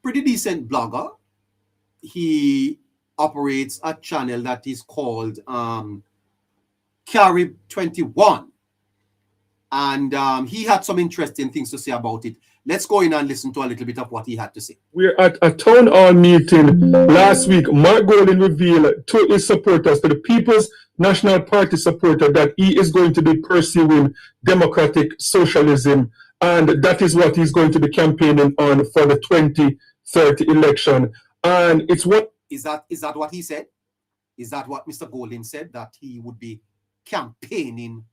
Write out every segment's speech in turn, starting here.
pretty decent blogger. He operates a channel that is called Carib 21. And he had some interesting things to say about it. Let's go in and listen to a little bit of what he had to say. We're at a town hall meeting last week. Mark Golden revealed to his supporters, to the People's National Party supporter, that he is going to be pursuing democratic socialism. And that is what he's going to be campaigning on for the 2030 election. And it's what... Is that what he said? Is that what Mr. Golden said, that he would be campaigning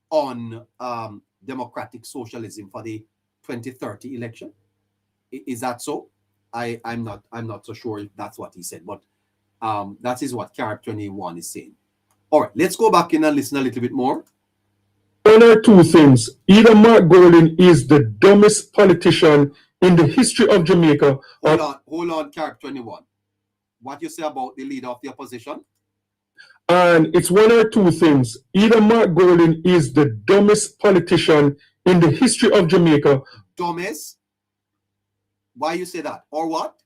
on democratic socialism for the 2030 election? Is that so? I'm not so sure if that's what he said, but that is what Carib 21 is saying. All right, let's go back in and listen a little bit more. One or two things. Either Mark Golden is the dumbest politician in the history of Jamaica. Hold on, Carib 21. What you say about the leader of the opposition? And it's one or two things. Either Mark Golden is the dumbest politician in the history of Jamaica. Dumbest? Why you say that? Or what?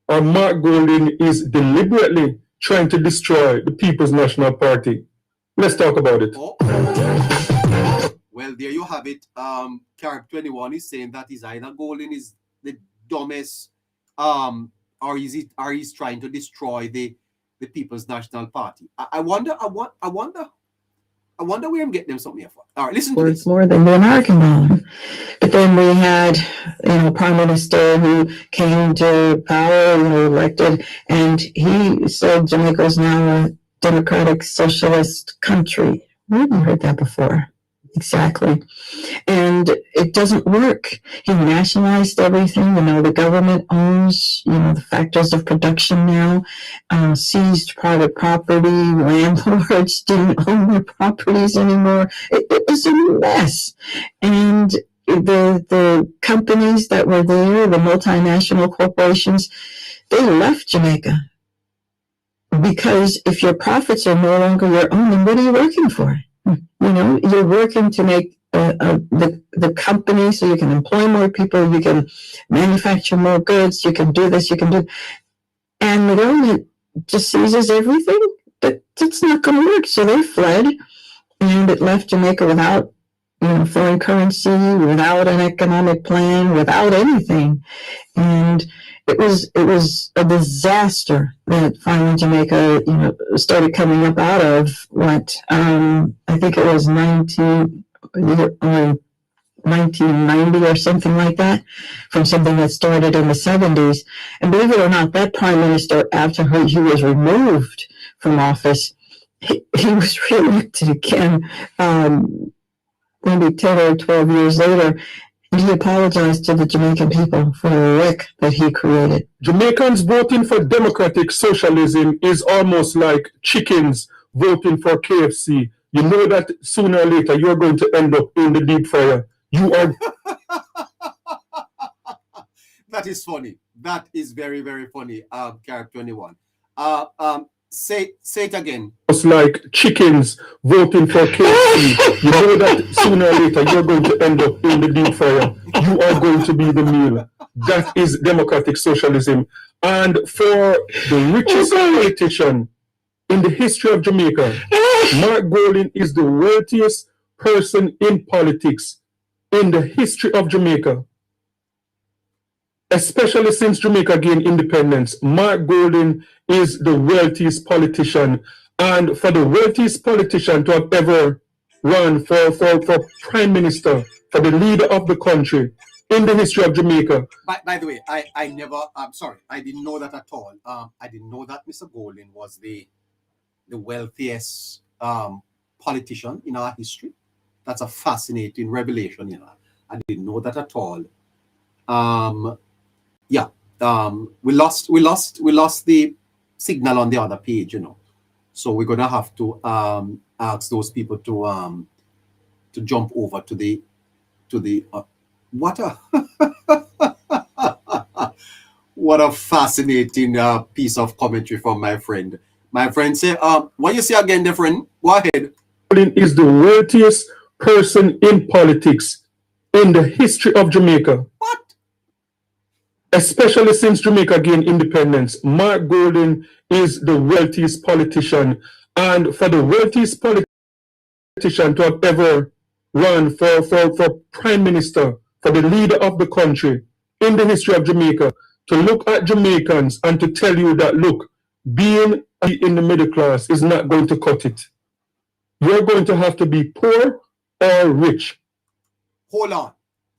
Or Mark Golden is deliberately trying to destroy the People's National Party. Let's talk about it. Oh. Well, there you have it. Carib 21 is saying that is either Golden is the dumbest, or he's trying to destroy the People's National Party. I wonder where I'm getting them something here for. All right, listen to this. More than the American dollar. But then we had, Prime Minister who came to power, elected, and he said Jamaica is now a democratic socialist country. We haven't heard that before. Exactly. And it doesn't work. He nationalized everything. The government owns, the factors of production now, seized private property. Landlords didn't own their properties anymore. It was a mess. And the companies that were there, the multinational corporations, they left Jamaica. Because if your profits are no longer your own, then what are you working for? You're working to make the company so you can employ more people, you can manufacture more goods, you can do this, you can do, and the government just seizes everything. That's not going to work. So they fled, and it left Jamaica without, foreign currency, without an economic plan, without anything, and it was a disaster that finally Jamaica, started coming up out of what I think it was 1990 or something like that, from something that started in the 70s. And believe it or not, that prime minister, after he was removed from office, he was reelected again, maybe 10 or 12 years later. And he apologized to the Jamaican people for the wreck that he created. Jamaicans voting for democratic socialism is almost like chickens voting for KFC. You know that sooner or later you're going to end up in the deep fryer. You are... That is funny. That is very, very funny, Carib 21. Say it again. It's like chickens voting for KFC. You know that sooner or later you're going to end up in the deep fryer. You are going to be the meal. That is democratic socialism. And for the richest politician in the history of Jamaica, Mark Golden is the wealthiest person in politics in the history of Jamaica. Especially since Jamaica gained independence, Mark Golden is the wealthiest politician. And for the wealthiest politician to have ever run for prime minister, for the leader of the country in the history of Jamaica. By the way, I'm sorry, I didn't know that at all. I didn't know that Mr. Golden was the wealthiest politician in our history. That's a fascinating revelation, I didn't know that at all. We lost the signal on the other page, So we're gonna have to ask those people to jump over to the what a fascinating piece of commentary from my friend. My friend say, what you say again, dear friend? Go ahead. Is the wealthiest person in politics in the history of Jamaica. What? especially since Jamaica gained independence. Mark Golding is the wealthiest politician, and for the wealthiest politician to have ever run for prime minister, for the leader of the country in the history of Jamaica, to look at Jamaicans and to tell you that, look, being in the middle class is not going to cut it. You're going to have to be poor or rich. Hold on.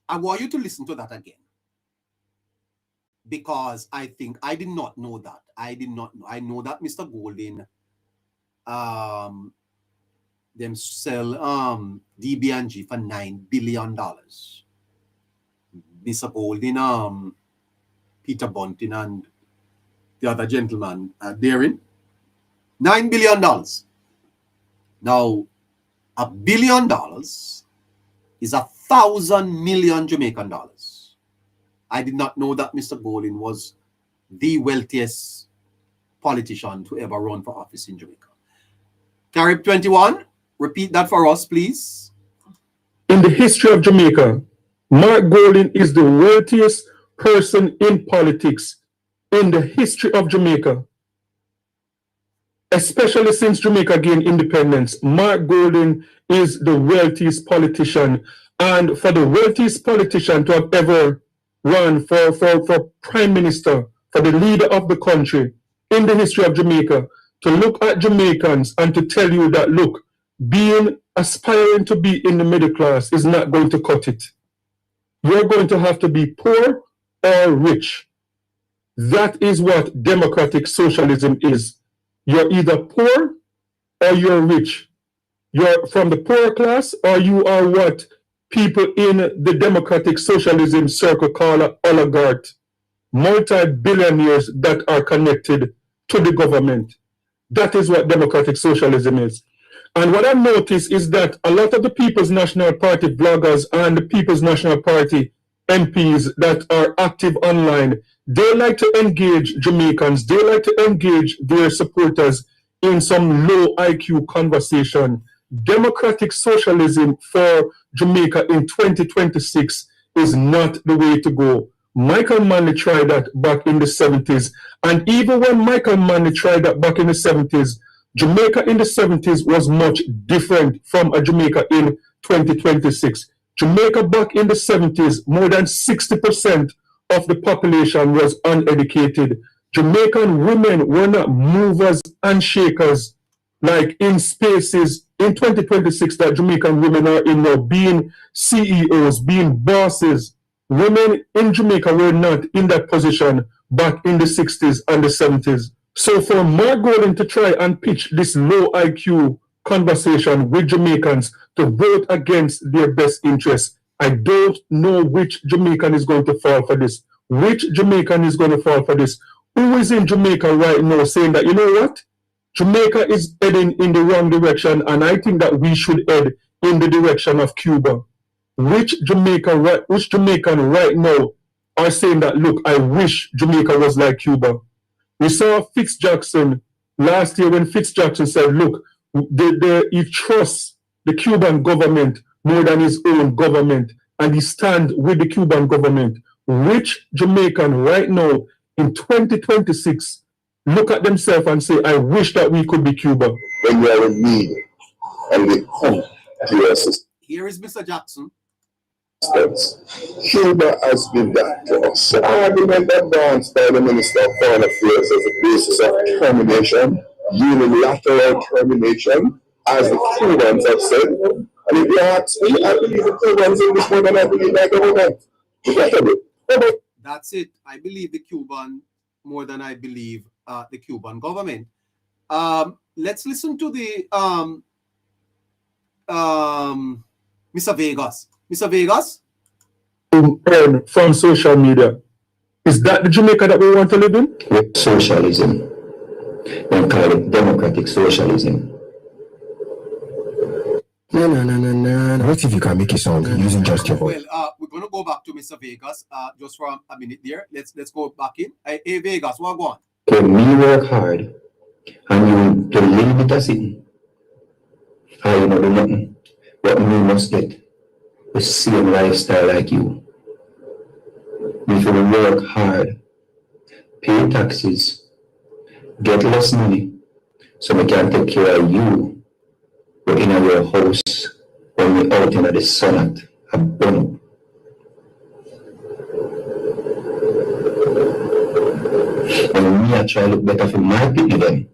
I want you to listen to that again. Because I think I did not know that. I did not know. I know that Mr. Golding them sell DB&G for $9 billion. Mr. Golding, Peter Bunting and the other gentleman, Darin, $9 billion. Now, $1 billion is 1,000 million Jamaican dollars. I did not know that Mr. Golding was the wealthiest politician to ever run for office in Jamaica. Carib 21, repeat that for us, please. In the history of Jamaica, Mark Golding is the wealthiest person in politics in the history of Jamaica. Especially since Jamaica gained independence, Mark Golding is the wealthiest politician. And for the wealthiest politician to have ever run for prime minister, for the leader of the country in the history of Jamaica, to look at Jamaicans and to tell you that, look, aspiring to be in the middle class is not going to cut it. You're going to have to be poor or rich. That is what democratic socialism is. You're either poor or you're rich. You're from the poor class, or you are what people in the democratic socialism circle call an oligarch, multi-billionaires that are connected to the government. That is what democratic socialism is. And what I've noticed is that a lot of the People's National Party bloggers and the People's National Party MPs that are active online, they like to engage Jamaicans, they like to engage their supporters in some low IQ conversation. Democratic socialism for Jamaica in 2026 is not the way to go. Michael Manley tried that back in the 70s. And even when Michael Manley tried that back in the 70s, Jamaica in the 70s was much different from a Jamaica in 2026. Jamaica back in the 70s, more than 60% of the population was uneducated. Jamaican women were not movers and shakers like in spaces in 2026 that Jamaican women are in now, being CEOs, being bosses. Women in Jamaica were not in that position back in the 60s and the 70s. So for Mark Golding to try and pitch this low IQ conversation with Jamaicans to vote against their best interests, I don't know which Jamaican is going to fall for this. Which Jamaican is going to fall for this? Who is in Jamaica right now saying that, you know what? Jamaica is heading in the wrong direction, and I think that we should head in the direction of Cuba. Which Jamaican right now are saying that, look, I wish Jamaica was like Cuba? We saw Fitzjackson last year when Fitzjackson said, look, he trusts the Cuban government more than his own government, and he stands with the Cuban government. Which Jamaican right now in 2026 look at themselves and say, I wish that we could be Cuba? When you are in need and they come to your assistance. Here is Mr. Jackson. Cuba has been that to us. The argument advanced by the Minister of Foreign Affairs as a basis of termination, unilateral termination, as the Cubans have said. And if you ask me, I believe the Cubans in this more than I believe my government. That's it. I believe the Cuban more than I believe the Cuban government. Let's listen to the Mr. Vegas. Mr. Vegas? Earn from social media. Is that the Jamaica that we want to live in? Socialism. They call it democratic socialism. No. What if you can make it sound using just your voice? Well, we're going to go back to Mr. Vegas just for a minute there. Let's go back in. Hey, Vegas, what go on? When me work hard and you do a little bit of sitting, or you don't do nothing, but me must get the same lifestyle like you. If you work hard, pay taxes, get less money, so we can take care of you. We're in your house when we out in the sun at a bun. When me I try to look better for my people then,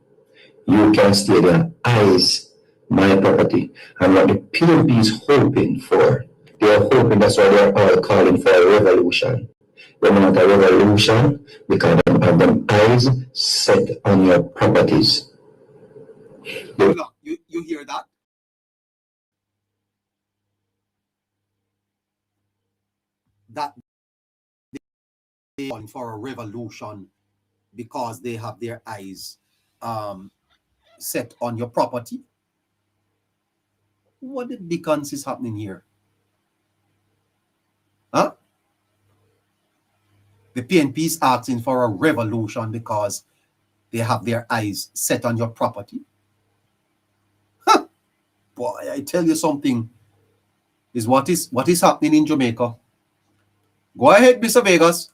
you can stay there, eyes my property. And what the PNP is hoping for, they are hoping, that's why they are all calling for a revolution. They want a revolution because they have them eyes set on your properties. You hear that? That they are calling for a revolution because they have their eyes set on your property. What the dickens is happening here? Huh? The PNP is asking for a revolution because they have their eyes set on your property. Huh. Boy, I tell you something is what is happening in Jamaica. Go ahead, Mr. Vegas.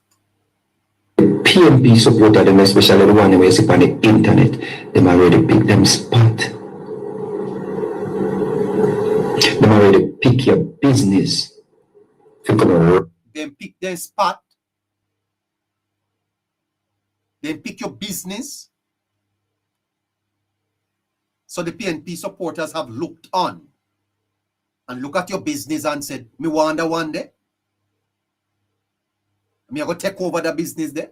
PNP supporter them, especially the one who is on the internet, them already pick them spot. Them already pick your business. Then pick their spot. Then pick your business. So the PNP supporters have looked on and look at your business and said, me wonder one day. Me I go take over the business there.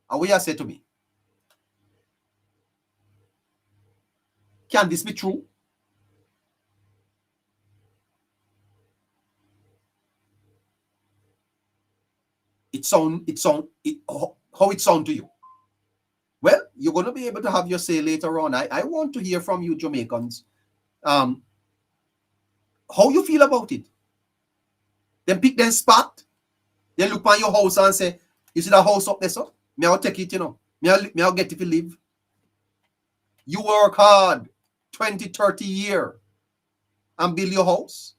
And what you say to me? Can this be true? How it sound to you? Well, you're going to be able to have your say later on. I want to hear from you, Jamaicans. How you feel about it? Then pick them spot. Then look on your house and say, you see that house up there, sir? Me I'll take it, you know. Me I'll get it if you live. You work hard, 20, 30 years, and build your house.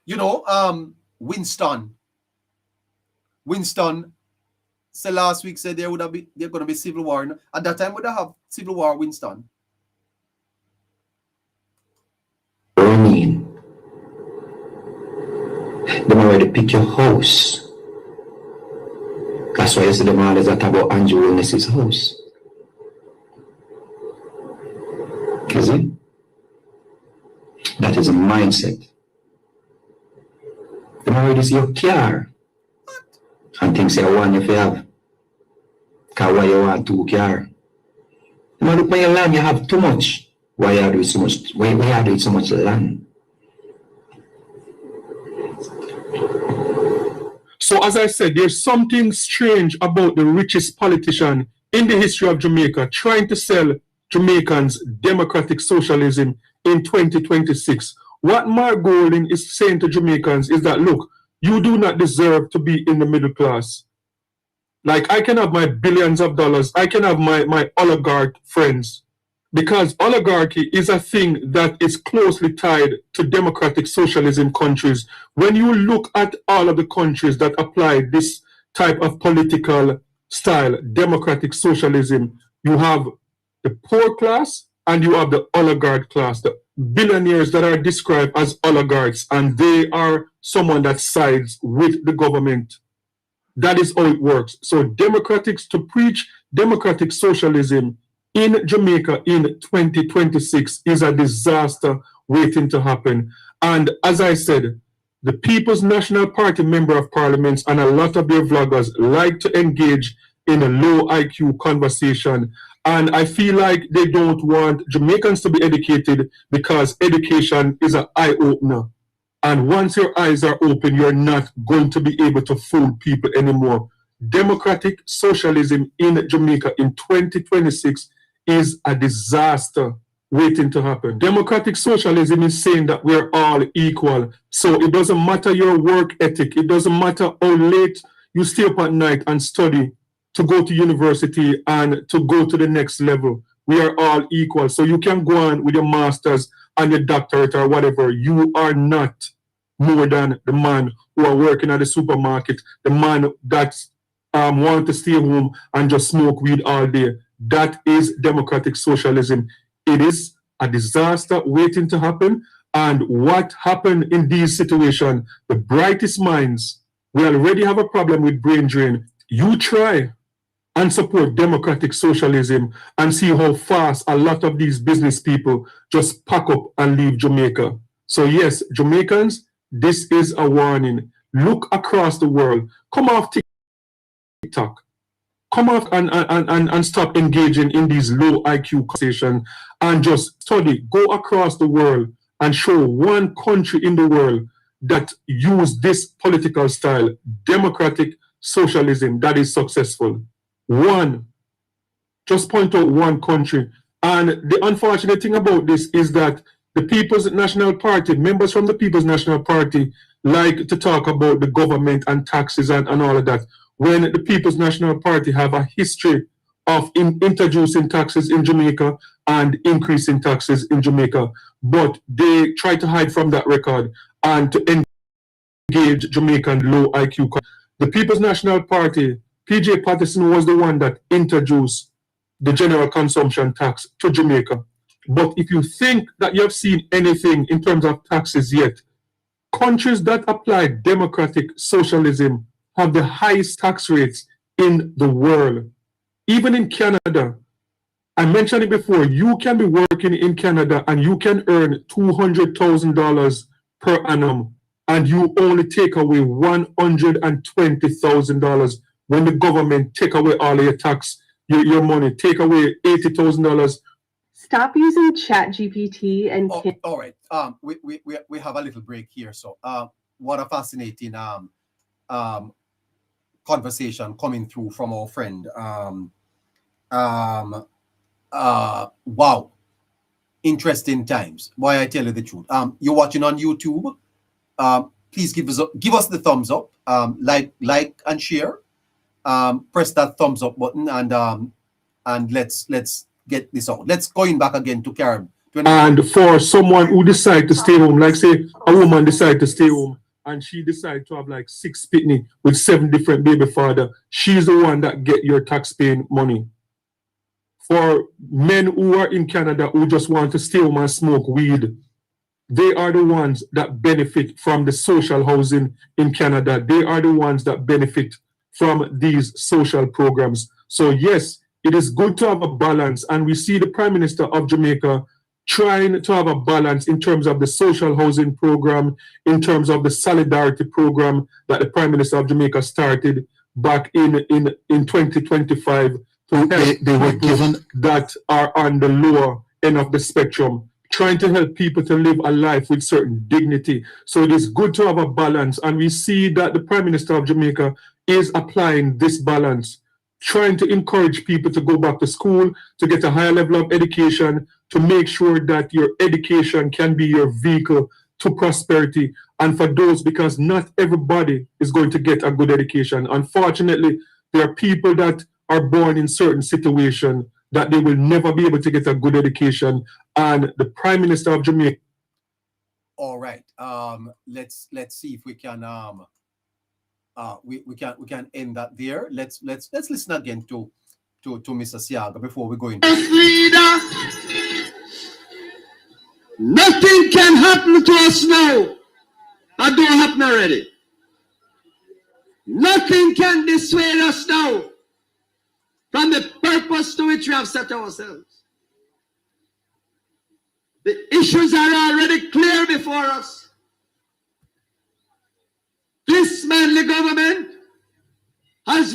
You know, Winston said last week said there going to be civil war. At that time, would I have civil war, Winston? Them already pick your house. That's why you see them always talk about Andrew Wilness's house. Is it? That is a mindset. Them already see your car. And things say one if you have. Because why you want two car? Them look by your land, you have too much. Why are you so much? Why are you so much land? So as I said, there's something strange about the richest politician in the history of Jamaica trying to sell Jamaicans democratic socialism in 2026. What Mark Golding is saying to Jamaicans is that, look, you do not deserve to be in the middle class. Like, I can have my billions of dollars, I can have my oligarch friends, because oligarchy is a thing that is closely tied to democratic socialism countries. When you look at all of the countries that apply this type of political style, democratic socialism, you have the poor class and you have the oligarch class, the billionaires that are described as oligarchs, and they are someone that sides with the government. That is how it works. So to preach democratic socialism in Jamaica in 2026 is a disaster waiting to happen. And as I said, the People's National Party Member of Parliament and a lot of their vloggers like to engage in a low IQ conversation. And I feel like they don't want Jamaicans to be educated because education is an eye-opener. And once your eyes are open, you're not going to be able to fool people anymore. Democratic socialism in Jamaica in 2026 is a disaster waiting to happen. Democratic socialism is saying that we're all equal. So it doesn't matter your work ethic. It doesn't matter how late you stay up at night and study to go to university and to go to the next level. we are all equal. So you can go on with your master's and your doctorate or whatever. You are not more than the man who are working at the supermarket, the man that want to stay home and just smoke weed all day. That is democratic socialism. It is a disaster waiting to happen. And what happened in these situations, the brightest minds, we already have a problem with brain drain. You try and support democratic socialism and see how fast a lot of these business people just pack up and leave Jamaica. So yes, Jamaicans, this is a warning. Look across the world. Come off TikTok. Come off and stop engaging in these low IQ conversations and just study. Go across the world and show one country in the world that use this political style, democratic socialism, that is successful. One. Just point out one country. And the unfortunate thing about this is that the People's National Party, members from the People's National Party, like to talk about the government and taxes and all of that, when the People's National Party have a history of introducing taxes in Jamaica and increasing taxes in Jamaica. But they try to hide from that record and to engage Jamaican low IQ. The People's National Party, PJ Patterson was the one that introduced the general consumption tax to Jamaica. But if you think that you have seen anything in terms of taxes yet, countries that apply democratic socialism have the highest tax rates in the world. Even in Canada, I mentioned it before, you can be working in Canada and you can earn $200,000 per annum and you only take away $120,000 when the government take away all of your tax, your money, take away $80,000. Stop using ChatGPT and all right. We have a little break here. So what a fascinating conversation coming through from our friend. Wow. Interesting times. Why I tell you the truth. You're watching on YouTube. Please give us the thumbs up. Like and share. Press that thumbs up button and let's get this out. Let's going back again to Karen. And for someone who decide to stay home, like say a woman decide to stay home and she decide to have like 6 pitney with 7 different baby father, she's the one that get your tax paying money. For men who are in Canada who just want to stay home and smoke weed, they are the ones that benefit from the social housing in Canada. They are the ones that benefit from these social programs. So yes, it is good to have a balance. And we see the Prime Minister of Jamaica trying to have a balance in terms of the social housing program, in terms of the solidarity program that the Prime Minister of Jamaica started back in 2025 to help they were given that are on the lower end of the spectrum, trying to help people to live a life with certain dignity. So it is good to have a balance. And we see that the Prime Minister of Jamaica is applying this balance, trying to encourage people to go back to school, to get a higher level of education, to make sure that your education can be your vehicle to prosperity. And for those, because not everybody is going to get a good education. Unfortunately, there are people that are born in certain situations that they will never be able to get a good education. And the Prime Minister of Jamaica. All right. Let's see if we can we can end that there. Let's listen again to Mr. Siaga before we go into leader. Nothing can happen to us now that don't happen already. Nothing can dissuade us now from the purpose to which we have set ourselves. The issues are already clear before us. This manly government has